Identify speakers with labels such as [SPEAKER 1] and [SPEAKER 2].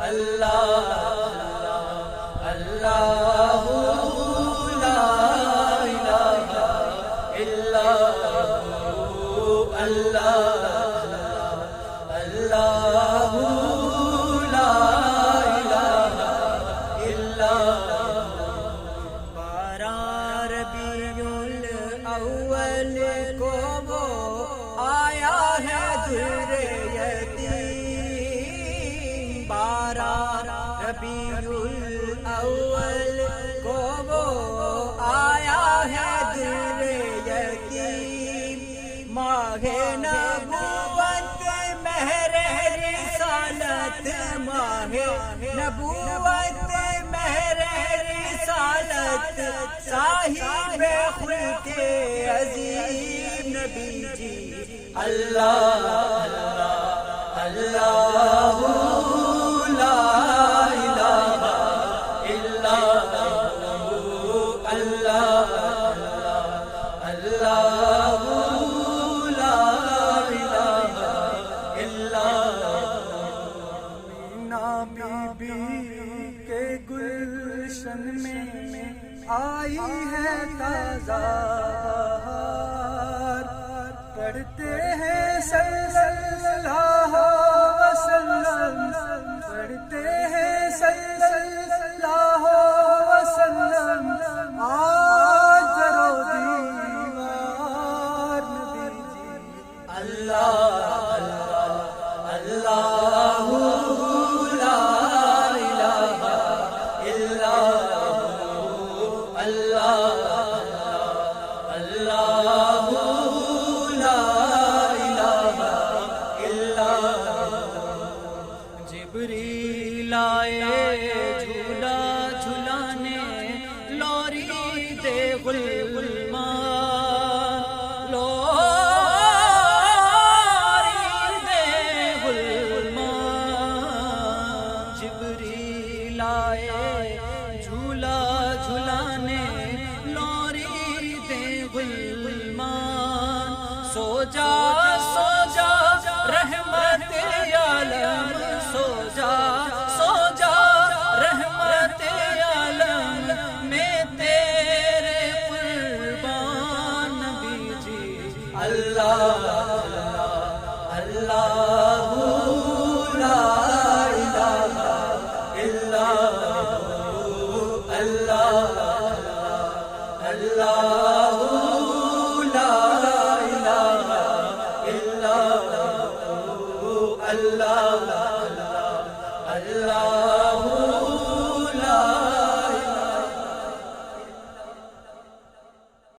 [SPEAKER 1] اللہ اللہ لا الہ الا اللہ اللہ لا الہ الا بارہ ربیع الاول کو وہ آیا ہے در یتیم، بارہ ربیع الاول کو وہ آیا ہے در یتیم، ماہ نبوت مہر رسالت، ماہ نبوت مہر رسالت، صاحب خلق عظیم نبی جی اللہ اللہ لا الہ الا اللہ اللہ لا الہ الا مینا بی بی کے گلشن میں آئی ہے تازہ بہار، پڑھتے ہیں صلی اللہ وسلم، پڑھتے ہیں صلی اللہ وسلم، آج در و دیوار نبی جی اللہ اللہ لا الہ الا اللہ اللہ لا الہ الا جبریل آئے جھولا جھلانے، لوری دے غلمان، لوری دے غلمان، جبریل آئے جھولا جھلانے، لوری دے غلمان، سو جا سو جا رحمت عالم، سو جا سو جا رحمت عالم میں تیرے قربان نبی جی اللہ اللہ لا الہ الا اللہ اللہ لا الہ الا اللہ اللہ